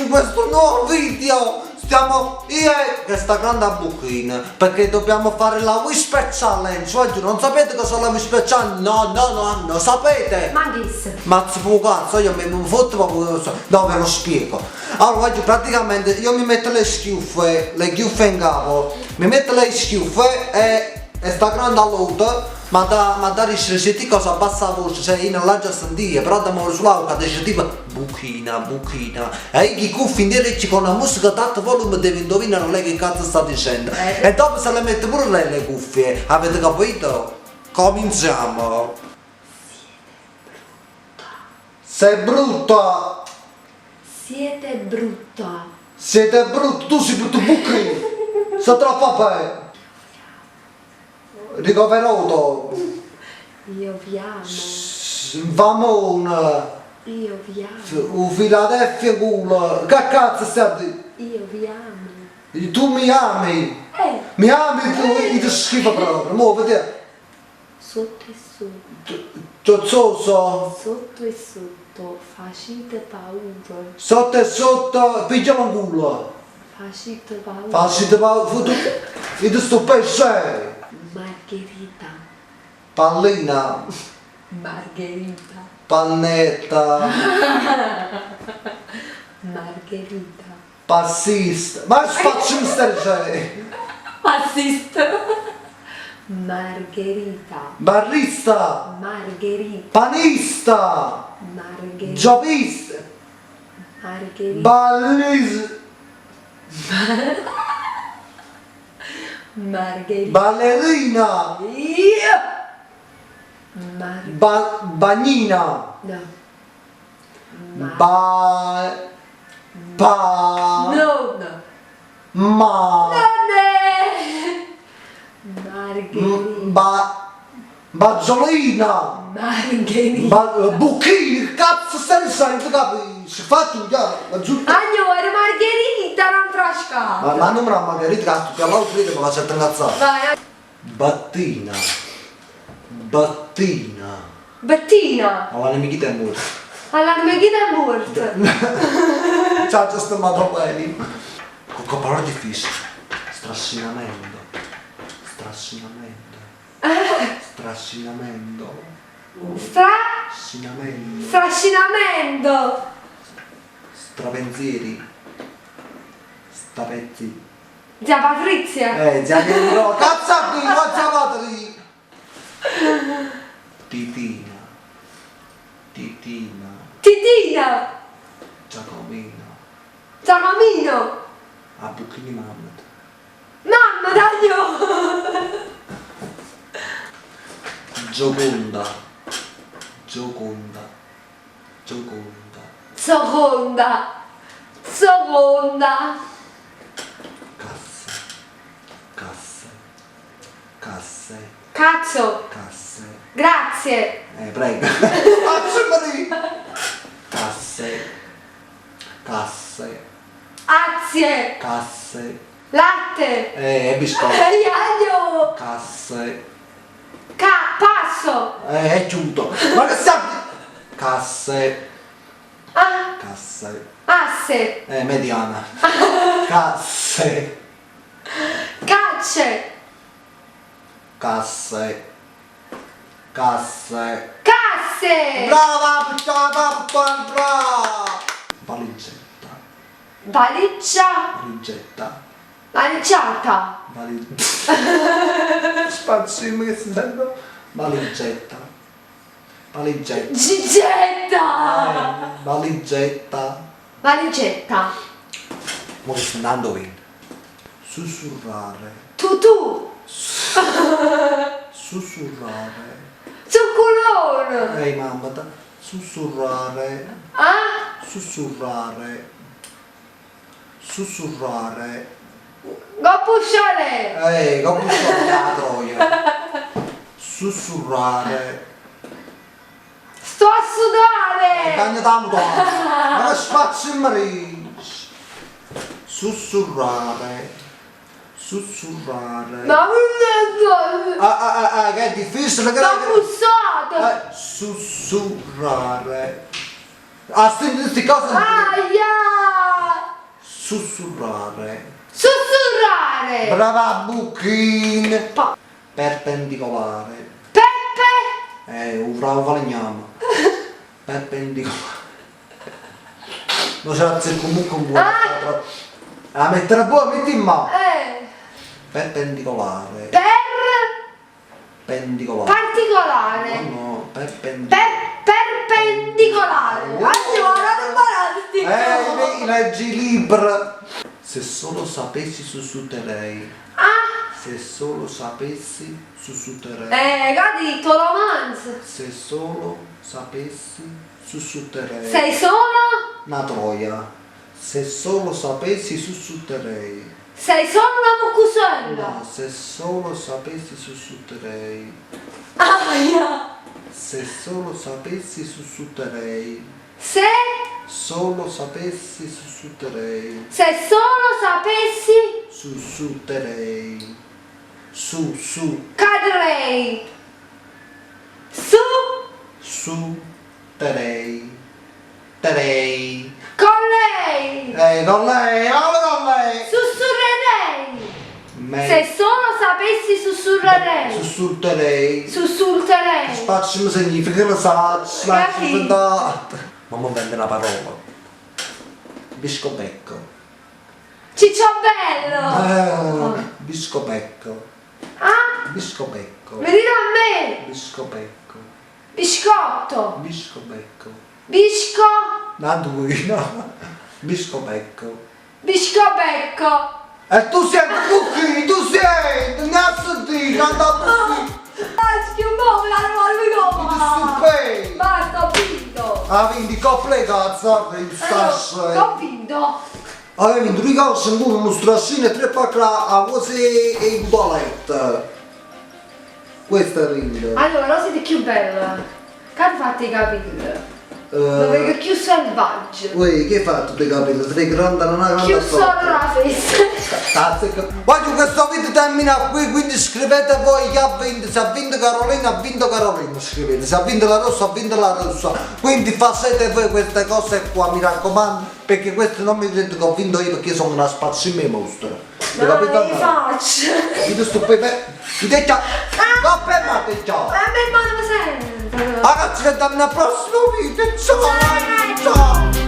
in questo nuovo video. Stiamo io e questa grande buchina perché dobbiamo fare la Whisper Challenge. Oggi non sapete cosa è la Whisper Challenge? No, sapete? Ma disse. Mazzo fu cazzo, io mi fotto proprio, no, ve lo spiego. Allora oggi praticamente io mi metto le schiuffe in capo, mi metto le schiuffe e sta grande all'auto. Ma da riuscire cosa bassa la voce, cioè io non la già sentire, però da muovere sull'auto dice tipo buchina. E i cuffi in diretto con la musica tanto volume devi indovinare lei che cazzo sta dicendo. E dopo se le mette pure lei le cuffie, avete capito? Cominciamo. Sei brutta! Siete brutta. Siete brutti, tu sei brutto buchino! Se te la fa bene! Ricoverato! Io vi amo. Vamone! Io vi amo. Un Philadelphia culo! Che cazzo stai a dire? Io vi amo. Tu mi ami! Mi ami tu e ti schifo proprio! Mo vedi! Sotto e sotto. Tozzoso! Sotto e sotto. Facite paura. Sotto e sotto! Pigliamo un culo! Facite paura. Facite paura! E ti sto pesce! Margherita. Pallina! Margherita. Pannetta! Margherita. Passista! Ma faccio c'è! Assist. Margherita. Barista! Margherita. Panista! Margherita. Giopista! Margherita. Margherita. Ballerina! Bagnina! No. No. Ma! Margherita. Bazzolina! Margherita. Bucchini! Cazzo stai dicendo, capisci? Fatti già! Agnore, Margherita, non frasca. Ma non me la Margherita, cazzo, che all'altro video mi faccio incazzare. Vai. Battina! Bettina. Ma la nemichita è morta. Alla Margherita è morta. Ciao, già sto matopelli. Con parole difficili. Strascinamento. Strascinamento. Strapensieri. Stapezzi. Zia Patrizia. Zia Pietro. Cazzo qui, zia Patri. Titina. Titina. Giacomino. A Bucchini Mammet. Mamma, taglio. Gioconda. Seconda. Casse. Cazzo. Grazie. Prego. Facciamoli. Casse. Azie. Latte. Biscotti. Aglio. Casse. Passo. È giunto. Ma che sta? Casse. Asse. Mediana. Casse. Cacce. Casse. Casse. Brava. Valiggiata. Spazio che si sente. Valigetta. Gigetta. Valigetta. Mo che sto andando in. Sussurrare. Tutù. Sussurrare. Zuccolone. Ehi mamma, sussurrare. Sussurrare. Gopusciale. Come la troia. Sussurrare. Sto a sudare. Cagna tanto. Ma che spazio in marino. Sussurrare. Ma che è difficile. sto bussato. Sussurrare. Senti queste cose. Aia. Sussurrare. Sussurrare. Brava Buchin. Pa- Perpendicolare. Peppe. Bravo Falegname. Perpendicolare. Non ce la zecco comunque un buono. La mettere buona, metti in mano. Perpendicolare. Perpendicolare. Particolare. No, perpendicolare. Perpendicolare. Allora, non imparati. Leggi libro. Se solo sapessi sussurrerei. Se solo sapessi sussurrerei. Che ha detto romanzo. Se solo sapessi sussurrerei. Sei solo? Una troia. Se solo sapessi sussurrerei. Sei solo una mucusella. No, se solo sapessi sussurrerei. Aia. Se solo sapessi sussurrerei. Se Solo sapessi sussurrerei. solo sapessi Sussurrerei. cadrei. Su Su terei. Terei. con lei. Con lei, vado con lei. Sussurrerei. Me- Se solo sapessi sussurrerei. Sussurrerei. Sussulterei. Facciamo significa che lo sa, Capito. Mamma prende una parola. Biscopecco. Cicciobello. Biscopecco. Ah? Biscopecco. Mi dite a me. Biscopecco. Biscotto. Biscopecco. Bisco. Due, no. Biscopecco. Biscobecco. E tu sei qui, tu sei! Cazzo di, canta qui! Schiumo, la Mi stupei! Basta, ho vinto. Ah, quindi cople cazzo, il stascio. Ho vinto. Hai vinto due cose, uno strassino e tre pacca a cose e il toilette. Questo è lindo. Allora, cosa siete più bella? Che hai fatto i capelli? Dove che più selvaggio? Ui, che hai fatto dei capelli? Sei grande, non hai Più grande solo la festa. Voglio questo video termina qui, quindi scrivete voi chi ha vinto, se ha vinto Carolina, ha vinto Carolina, scrivete, se ha vinto la rossa, ha vinto la rossa, quindi fate voi queste cose qua, mi raccomando, perché questo non mi dite che ho vinto io perché io sono una spazzime mostro. Non li faccio. Io sto poi ti detto, va per me, ciao. A me non mi sento. Ragazzi, vediamo nel prossimo video, ciao, ciao.